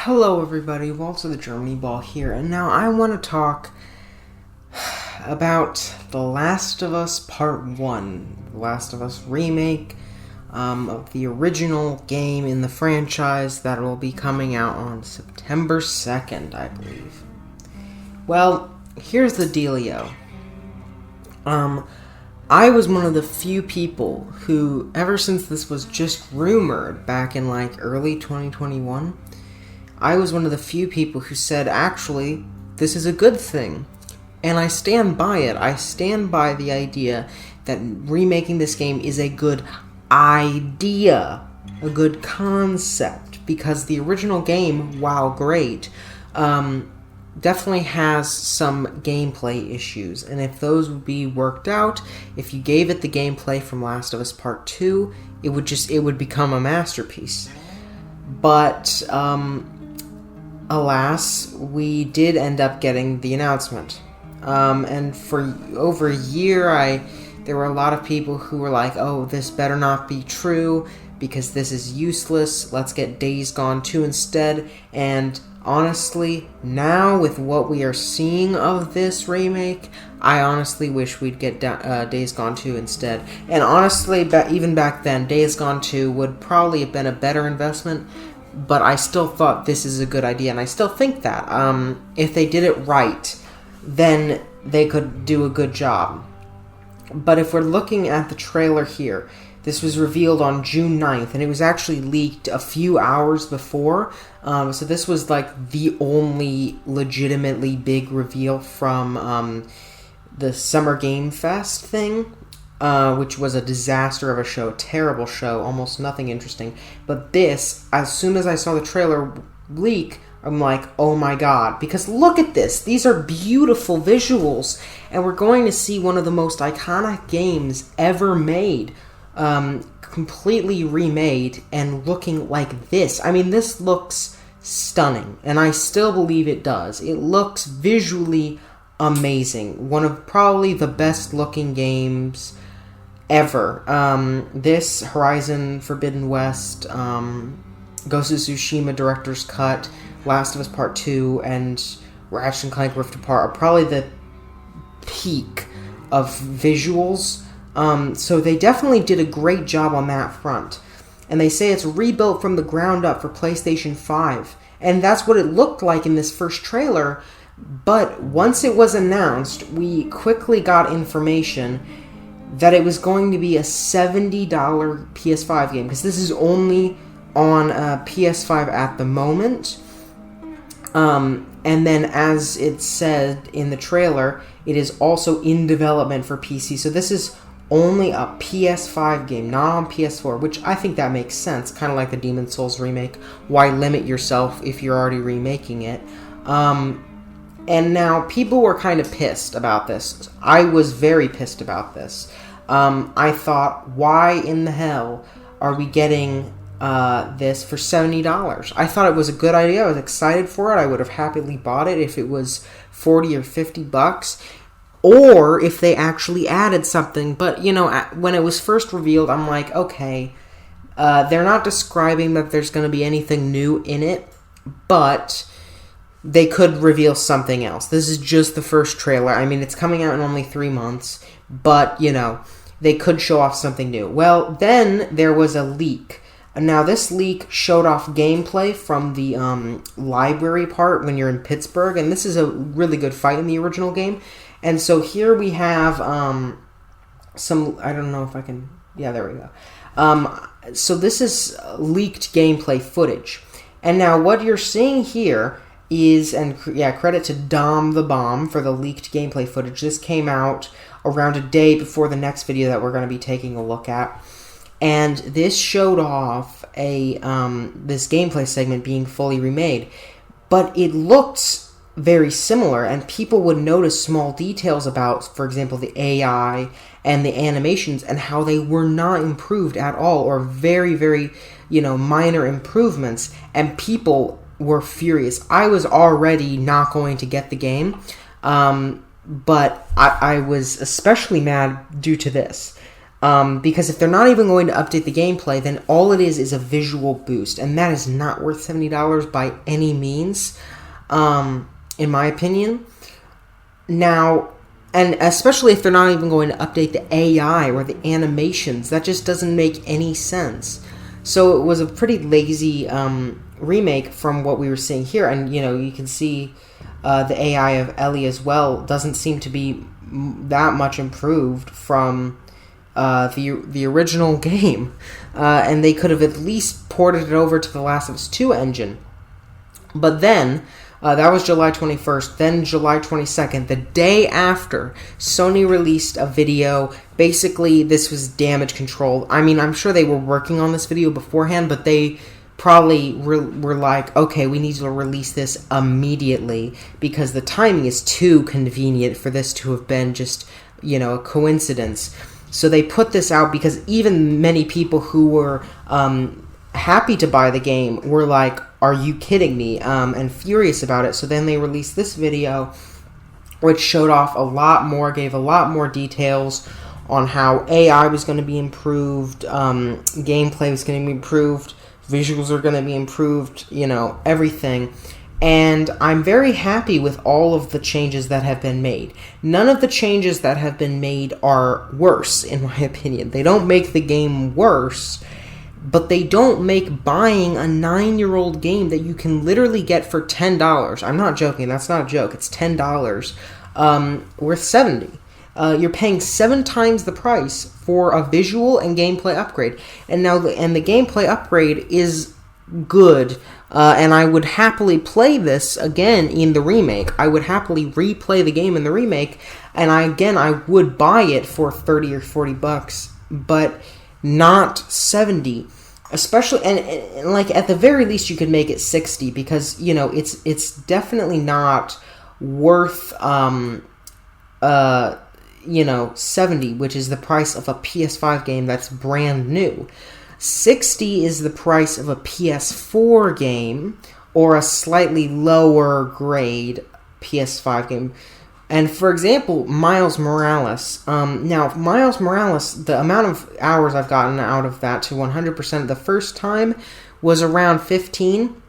Hello everybody, WalterTheGermanyBall here, and now I want to talk about The Last of Us Part 1, The Last of Us Remake, of the original game in the franchise that will be coming out on September 2nd, I believe. Well, here's the dealio. I was one of the few people who, ever since this was just rumored back in early 2021, I was one of the few people who said, actually, this is a good thing. And I stand by it. I stand by the idea that remaking this game is a good idea, a good concept, because the original game, while great, definitely has some gameplay issues. And if those would be worked out, if you gave it the gameplay from Last of Us Part 2, it would become a masterpiece. But, alas, we did end up getting the announcement. And for over a year, there were a lot of people who were like, oh, this better not be true, because this is useless, let's get Days Gone 2 instead. And honestly, now with what we are seeing of this remake, I honestly wish we'd get Days Gone 2 instead. And honestly, even back then, Days Gone 2 would probably have been a better investment, but I still thought this is a good idea, and I still think that. If they did it right, then they could do a good job. But if we're looking at the trailer here, this was revealed on June 9th, and it was actually leaked a few hours before. So this was the only legitimately big reveal from the Summer Game Fest thing. Which was a disaster of a show, terrible show, almost nothing interesting. But this, as soon as I saw the trailer leak, I'm like, oh my god, because look at this, these are beautiful visuals, and we're going to see one of the most iconic games ever made, completely remade, and looking like this. I mean, this looks stunning, and I still believe it does. It looks visually amazing. One of probably the best looking games ever. This, Horizon Forbidden West, Ghost of Tsushima Director's Cut, Last of Us Part 2, and Ratchet and Clank Rift Apart are probably the peak of visuals. So they definitely did a great job on that front. And they say it's rebuilt from the ground up for PlayStation 5. And that's what it looked like in this first trailer. But once it was announced, we quickly got information that it was going to be a $70 PS5 game, because this is only on PS5 at the moment. And then, as it said in the trailer, it is also in development for PC. So this is only a PS5 game, not on PS4, which I think that makes sense, kind of like the Demon's Souls remake. Why limit yourself if you're already remaking it? And now, people were kind of pissed about this. I was very pissed about this. I thought, why in the hell are we getting this for $70? I thought it was a good idea. I was excited for it. I would have happily bought it if it was $40 or $50. Or if they actually added something. But, when it was first revealed, I'm like, okay, they're not describing that there's going to be anything new in it, but they could reveal something else. This is just the first trailer. I mean, it's coming out in only 3 months, but, they could show off something new. Well, then there was a leak. Now, this leak showed off gameplay from the library part when you're in Pittsburgh, and this is a really good fight in the original game. And so here we have some, I don't know if I can, yeah, there we go. So this is leaked gameplay footage. And now what you're seeing here is, and yeah, credit to Dom the Bomb for the leaked gameplay footage. This came out around a day before the next video that we're going to be taking a look at. And this showed off this gameplay segment being fully remade. But it looked very similar, and people would notice small details about, for example, the AI and the animations, and how they were not improved at all, or very, very, minor improvements, and people were furious. I was already not going to get the game, but I was especially mad due to this. Because if they're not even going to update the gameplay, then all it is a visual boost, and that is not worth $70 by any means, in my opinion. Now, and especially if they're not even going to update the AI or the animations, that just doesn't make any sense. So it was a pretty lazy remake from what we were seeing here, and you can see the AI of Ellie as well doesn't seem to be that much improved from the original game, and they could have at least ported it over to the Last of Us 2 engine. But then, that was July 21st, then July 22nd, the day after, Sony released a video. Basically, this was damage control. I mean, I'm sure they were working on this video beforehand, but they probably were like, okay, we need to release this immediately, because the timing is too convenient for this to have been just, a coincidence. So they put this out because even many people who were happy to buy the game were like, are you kidding me? And furious about it. So then they released this video, which showed off a lot more, gave a lot more details on how AI was going to be improved, gameplay was going to be improved, visuals are going to be improved, everything. And I'm very happy with all of the changes that have been made. None of the changes that have been made are worse, in my opinion. They don't make the game worse, but they don't make buying a 9-year-old game that you can literally get for $10. I'm not joking. That's not a joke. It's $10 worth $70. You're paying 7 times the price for a visual and gameplay upgrade. And now, the gameplay upgrade is good. And I would happily play this again in the remake. I would happily replay the game in the remake, and I would buy it for $30 or $40, but not $70. Especially, and like at the very least, you could make it $60, because it's definitely not worth $70, which is the price of a PS5 game that's brand new. $60 is the price of a PS4 game, or a slightly lower grade PS5 game. And for example, Miles Morales. Now, Miles Morales, the amount of hours I've gotten out of that to 100% the first time was around 15.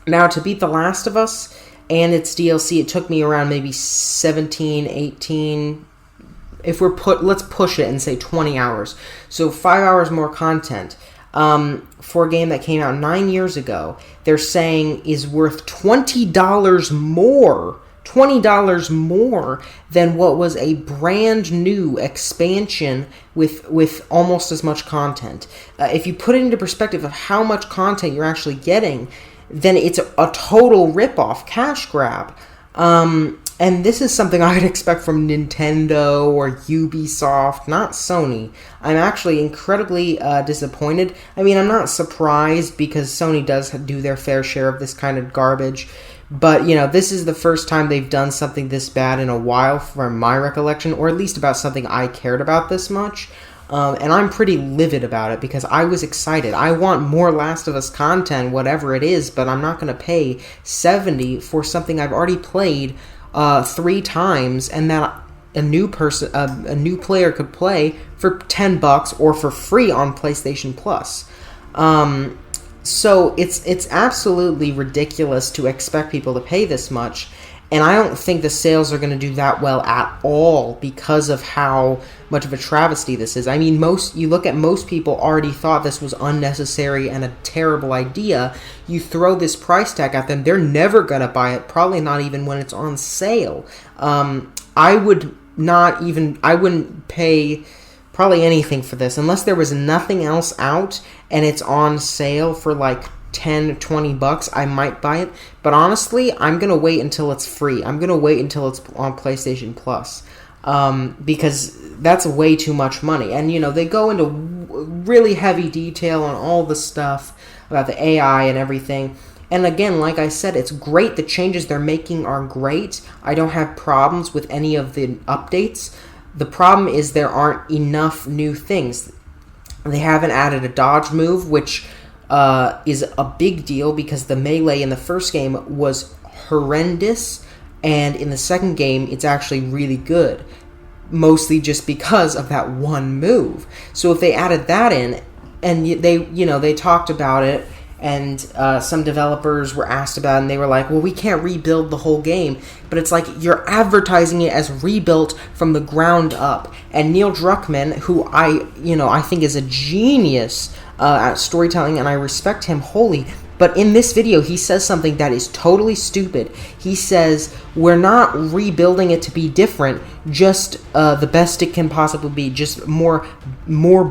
Now, to beat The Last of Us and its DLC, it took me around maybe 17, 18. If let's push it and say 20 hours. So 5 hours more content. For a game that came out 9 years ago, they're saying is worth $20 more. $20 more than what was a brand new expansion with almost as much content. If you put it into perspective of how much content you're actually getting, then it's a total rip-off, cash grab. And this is something I would expect from Nintendo or Ubisoft, not Sony. I'm actually incredibly disappointed. I mean, I'm not surprised, because Sony does do their fair share of this kind of garbage. But, this is the first time they've done something this bad in a while, from my recollection, or at least about something I cared about this much. And I'm pretty livid about it, because I was excited. I want more Last of Us content, whatever it is, but I'm not going to pay $70 for something I've already played 3 times, and that a new player could play for $10 or for free on PlayStation Plus. So it's absolutely ridiculous to expect people to pay this much, and I don't think the sales are going to do that well at all, because of how much of a travesty this is. I mean, most people already thought this was unnecessary and a terrible idea. You throw this price tag at them, they're never going to buy it, probably not even when it's on sale. I wouldn't pay probably anything for this unless there was nothing else out and it's on sale for like $10, $20. I might buy it, but honestly, I'm gonna wait until it's free. I'm gonna wait until it's on PlayStation Plus, because that's way too much money. And they go into really heavy detail on all the stuff about the AI and everything. And again, like I said, it's great. The changes they're making are great. I don't have problems with any of the updates. The problem is there aren't enough new things. They haven't added a dodge move, which is a big deal, because the melee in the first game was horrendous, and in the second game, it's actually really good. mostly just because of that one move. So if they added that in, and they talked about it, and some developers were asked about it, and they were like, well, we can't rebuild the whole game. But it's like, you're advertising it as rebuilt from the ground up. And Neil Druckmann, who I think is a genius at storytelling, and I respect him wholly, but in this video, he says something that is totally stupid. He says, we're not rebuilding it to be different, just the best it can possibly be, just more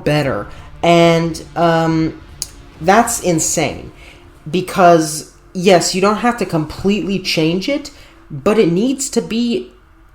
better. And that's insane. Because, yes, you don't have to completely change it, but it needs to be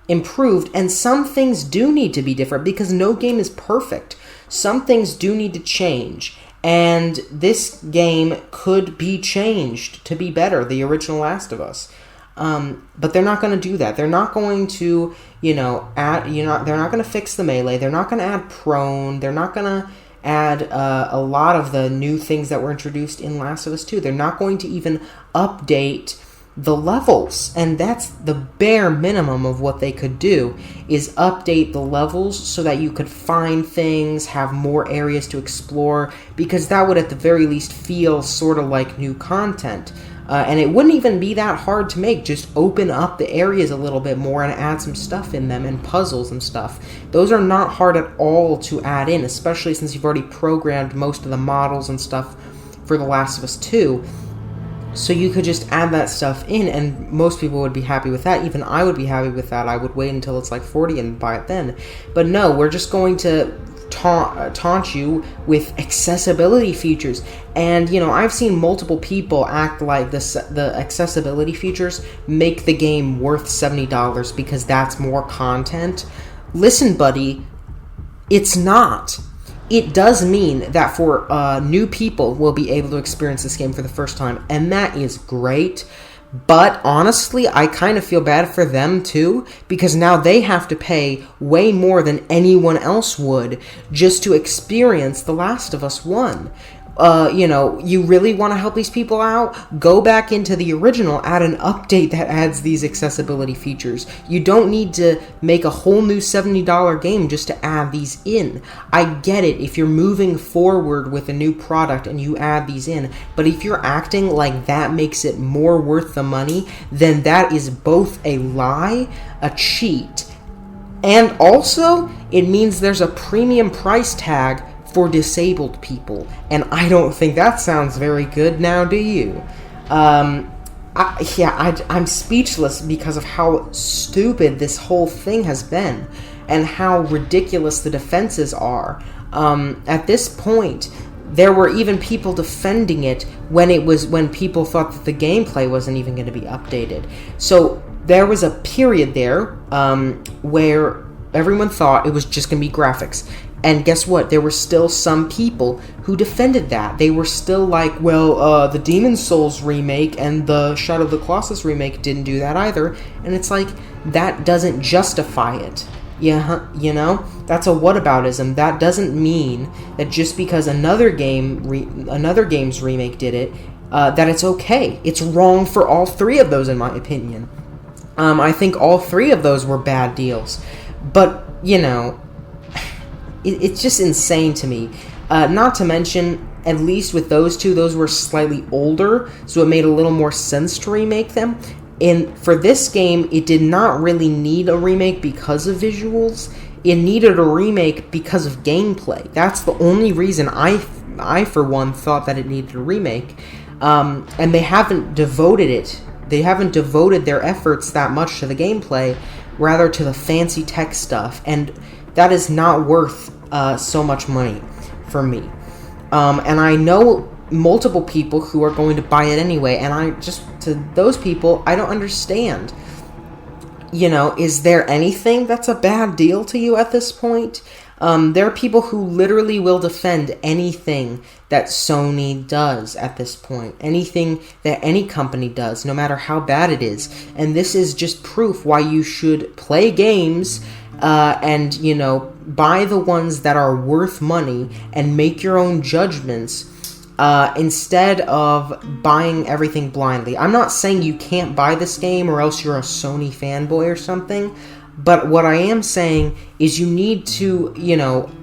improved. And some things do need to be different, because no game is perfect. Some things do need to change. And this game could be changed to be better, the original Last of Us. But they're not going to do that. They're not going to, they're not going to fix the melee. They're not going to add prone. They're not going to add a lot of the new things that were introduced in Last of Us 2. They're not going to even update the levels, and that's the bare minimum of what they could do, is update the levels so that you could find things, have more areas to explore, because that would at the very least feel sort of like new content. And it wouldn't even be that hard to make. Just open up the areas a little bit more and add some stuff in them, and puzzles and stuff. Those are not hard at all to add in, especially since you've already programmed most of the models and stuff for The Last of Us 2. So you could just add that stuff in, and most people would be happy with that. Even I would be happy with that. I would wait until it's like 40 and buy it then. But no, we're just going to taunt you with accessibility features. And, I've seen multiple people act like the accessibility features make the game worth $70 because that's more content. Listen, buddy, it's not. It does mean that for new people will be able to experience this game for the first time, and that is great. But honestly, I kind of feel bad for them too, because now they have to pay way more than anyone else would just to experience The Last of Us 1. You really want to help these people out? Go back into the original, add an update that adds these accessibility features. You don't need to make a whole new $70 game just to add these in. I get it if you're moving forward with a new product and you add these in, but if you're acting like that makes it more worth the money, then that is both a lie, a cheat, and also it means there's a premium price tag for disabled people, and I don't think that sounds very good now, do you? I'm speechless because of how stupid this whole thing has been, and how ridiculous the defenses are. At this point, there were even people defending it when people thought that the gameplay wasn't even going to be updated. So there was a period there where everyone thought it was just going to be graphics. And guess what? There were still some people who defended that. They were still like, well, the Demon's Souls remake and the Shadow of the Colossus remake didn't do that either. And it's like, that doesn't justify it. Yeah, that's a whataboutism. That doesn't mean that just because another game's remake did it, that it's okay. It's wrong for all three of those, in my opinion. I think all three of those were bad deals. But, it's just insane to me. Not to mention, at least with those two, those were slightly older, so it made a little more sense to remake them. And for this game, it did not really need a remake because of visuals. It needed a remake because of gameplay. That's the only reason I for one, thought that it needed a remake. And they haven't devoted it. They haven't devoted their efforts that much to the gameplay, rather to the fancy tech stuff. And that is not worth so much money for me. And I know multiple people who are going to buy it anyway, and to those people, I don't understand. Is there anything that's a bad deal to you at this point? There are people who literally will defend anything that Sony does at this point. Anything that any company does, no matter how bad it is. And this is just proof why you should play games and, buy the ones that are worth money and make your own judgments instead of buying everything blindly. I'm not saying you can't buy this game or else you're a Sony fanboy or something. But what I am saying is you need to,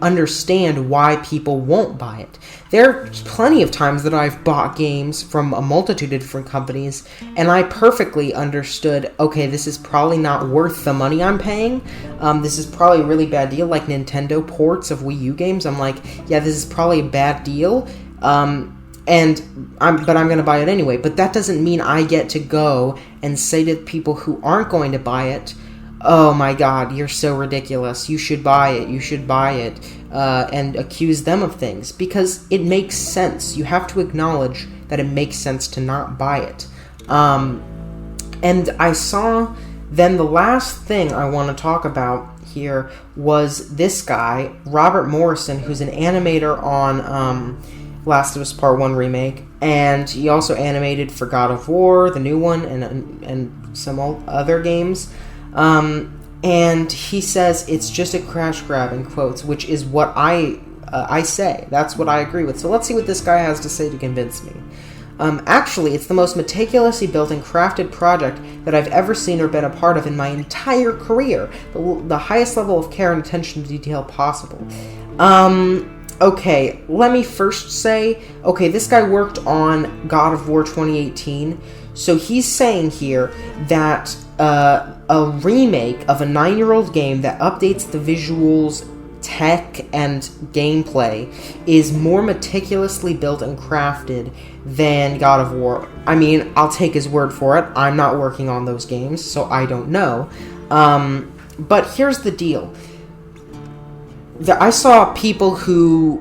understand why people won't buy it. There are plenty of times that I've bought games from a multitude of different companies, and I perfectly understood, okay, this is probably not worth the money I'm paying. This is probably a really bad deal, like Nintendo ports of Wii U games. I'm like, yeah, this is probably a bad deal, but I'm going to buy it anyway. But that doesn't mean I get to go and say to people who aren't going to buy it, oh my god, you're so ridiculous, you should buy it, and accuse them of things, because it makes sense. You have to acknowledge that it makes sense to not buy it. And I saw, then the last thing I want to talk about here was this guy, Robert Morrison, who's an animator on Last of Us Part 1 Remake, and he also animated for God of War, the new one, and some other games. And he says it's just a crash grab, in quotes, which is what I say. That's what I agree with. So let's see what this guy has to say to convince me. Actually, it's the most meticulously built and crafted project that I've ever seen or been a part of in my entire career. The highest level of care and attention to detail possible. Okay, let me first say, okay, this guy worked on God of War 2018, so he's saying here that a remake of a 9-year-old game that updates the visuals, tech, and gameplay is more meticulously built and crafted than God of War. I mean, I'll take his word for it. I'm not working on those games, so I don't know. But here's the deal. I saw people who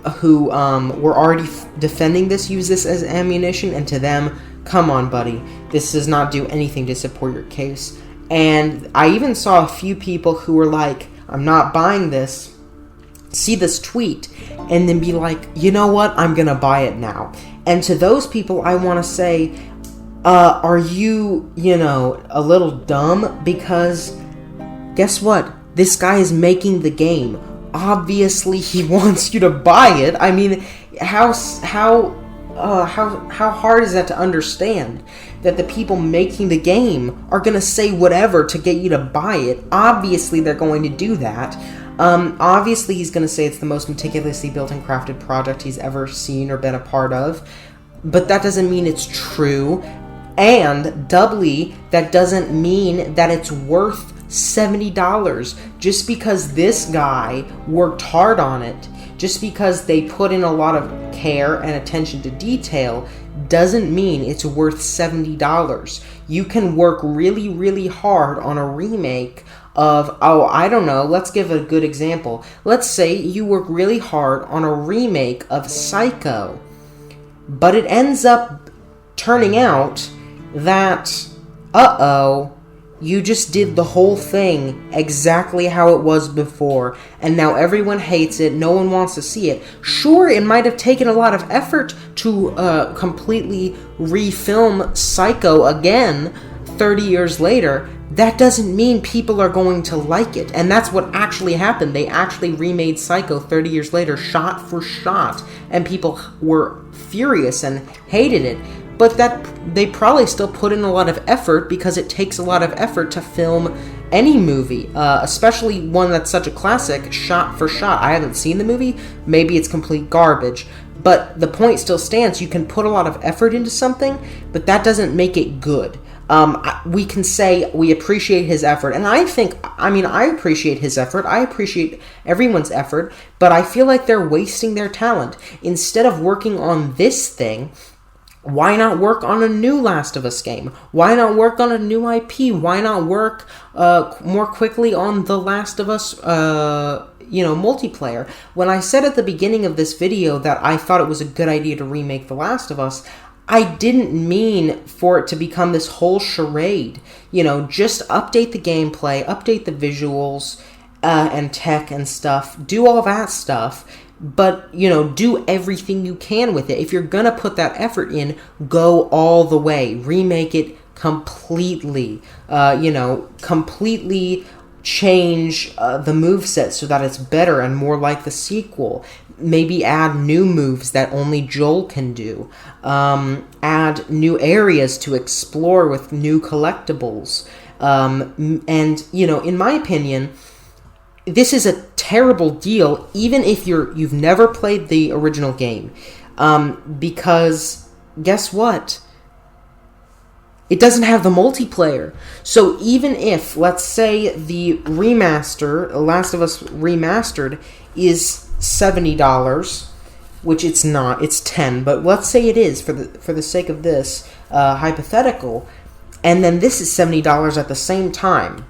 were already defending this, use this as ammunition, and to them, come on, buddy, this does not do anything to support your case. And I even saw a few people who were like, I'm not buying this, see this tweet, and then be like, you know what, I'm gonna buy it now. And to those people, I want to say, are you, a little dumb? Because guess what? This guy is making the game. Obviously, he wants you to buy it. I mean, how hard is that to understand? That the people making the game are going to say whatever to get you to buy it. Obviously, they're going to do that. Obviously, he's going to say it's the most meticulously built and crafted project he's ever seen or been a part of. But that doesn't mean it's true. And doubly, that doesn't mean that it's worth $70. Just because this guy worked hard on it, just because they put in a lot of care and attention to detail, doesn't mean it's worth $70. You can work really, really hard on a remake of, I don't know, let's give a good example. Let's say you work really hard on a remake of Psycho, but it ends up turning out that, you just did the whole thing exactly how it was before, and now everyone hates it, no one wants to see it. Sure, it might have taken a lot of effort to completely refilm Psycho again 30 years later. That doesn't mean people are going to like it, and that's what actually happened. They actually remade Psycho 30 years later, shot for shot, and people were furious and hated it. But that they probably still put in a lot of effort, because it takes a lot of effort to film any movie, especially one that's such a classic, shot for shot. I haven't seen the movie. Maybe it's complete garbage. But the point still stands. You can put a lot of effort into something, but that doesn't make it good. We can say we appreciate his effort, and I appreciate his effort. I appreciate everyone's effort, but I feel like they're wasting their talent. Instead of working on this thing, why not work on a new Last of Us game? Why not work on a new IP? Why not work more quickly on the Last of Us, multiplayer? When I said at the beginning of this video that I thought it was a good idea to remake The Last of Us, I didn't mean for it to become this whole charade. Just update the gameplay, update the visuals, and tech and stuff. Do all that stuff. But, do everything you can with it. If you're gonna put that effort in, go all the way. Remake it completely. Completely change the moveset so that it's better and more like the sequel. Maybe add new moves that only Joel can do. Add new areas to explore with new collectibles. And, in my opinion, this is a terrible deal, even if you've never played the original game. Because, guess what? It doesn't have the multiplayer. So even if, let's say, the remaster, Last of Us Remastered, is $70, which it's not, it's $10, but let's say it is, for the sake of this hypothetical, and then this is $70 at the same time,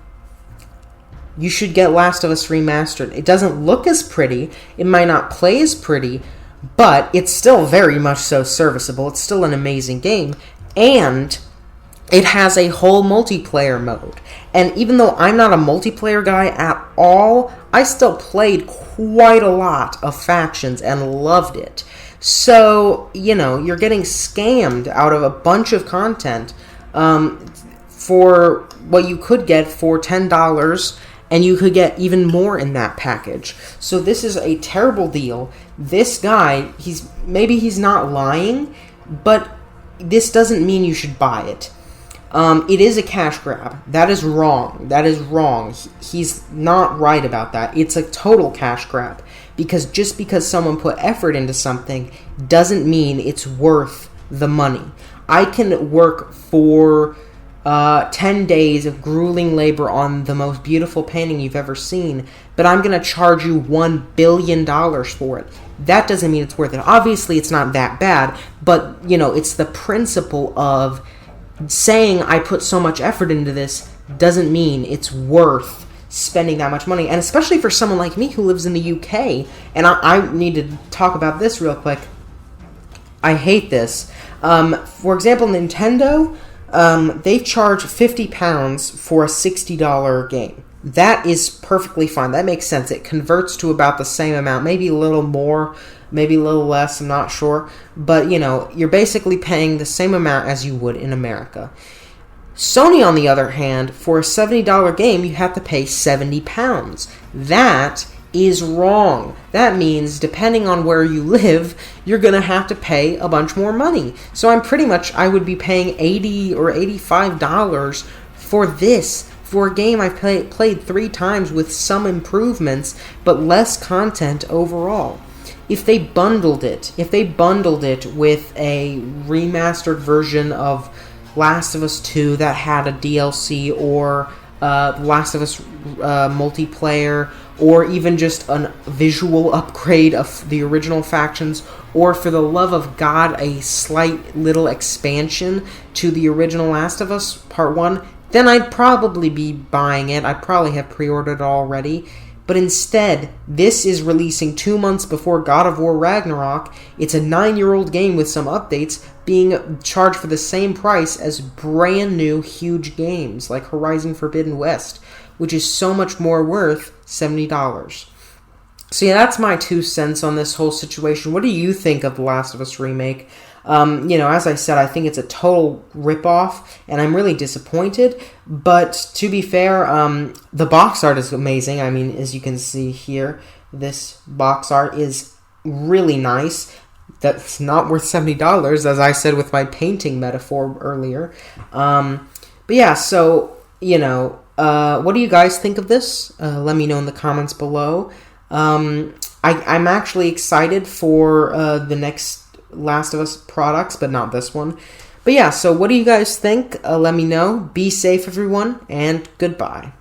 you should get Last of Us Remastered. It doesn't look as pretty, it might not play as pretty, but it's still very much so serviceable. It's still an amazing game, and it has a whole multiplayer mode. And even though I'm not a multiplayer guy at all, I still played quite a lot of factions and loved it. So, you're getting scammed out of a bunch of content for what you could get for $10, and you could get even more in that package. So this is a terrible deal. This guy, he's not lying, but this doesn't mean you should buy it. It is a cash grab. That is wrong. He's not right about that. It's a total cash grab. Because just because someone put effort into something doesn't mean it's worth the money. I can work for 10 days of grueling labor on the most beautiful painting you've ever seen, but I'm going to charge you $1 billion for it. That doesn't mean it's worth it. Obviously, it's not that bad, but, it's the principle of saying I put so much effort into this doesn't mean it's worth spending that much money. And especially for someone like me who lives in the UK, and I need to talk about this real quick. I hate this. For example, Nintendo, they charge £50 for a $60 game. That is perfectly fine. That makes sense. It converts to about the same amount, maybe a little more, maybe a little less, I'm not sure. But, you're basically paying the same amount as you would in America. Sony, on the other hand, for a $70 game, you have to pay £70. That is wrong. That means, depending on where you live, you're going to have to pay a bunch more money. So I would be paying $80 or $85 for this, for a game I've played 3 times with some improvements, but less content overall. If they bundled it with a remastered version of Last of Us 2 that had a DLC, or Last of Us multiplayer, or even just a visual upgrade of the original factions, or for the love of God, a slight little expansion to the original Last of Us Part 1, then I'd probably be buying it. I'd probably have pre-ordered it already. But instead, this is releasing 2 months before God of War Ragnarok. It's a 9-year-old game with some updates, being charged for the same price as brand new huge games like Horizon Forbidden West, which is so much more worth $70. So yeah, that's my 2 cents on this whole situation. What do you think of The Last of Us Remake? As I said, I think it's a total ripoff, and I'm really disappointed. But to be fair, the box art is amazing. I mean, as you can see here, this box art is really nice. That's not worth $70, as I said with my painting metaphor earlier. But yeah, so, what do you guys think of this? Let me know in the comments below. I'm actually excited for the next Last of Us products, but not this one. But yeah, so what do you guys think? Let me know. Be safe, everyone, and goodbye.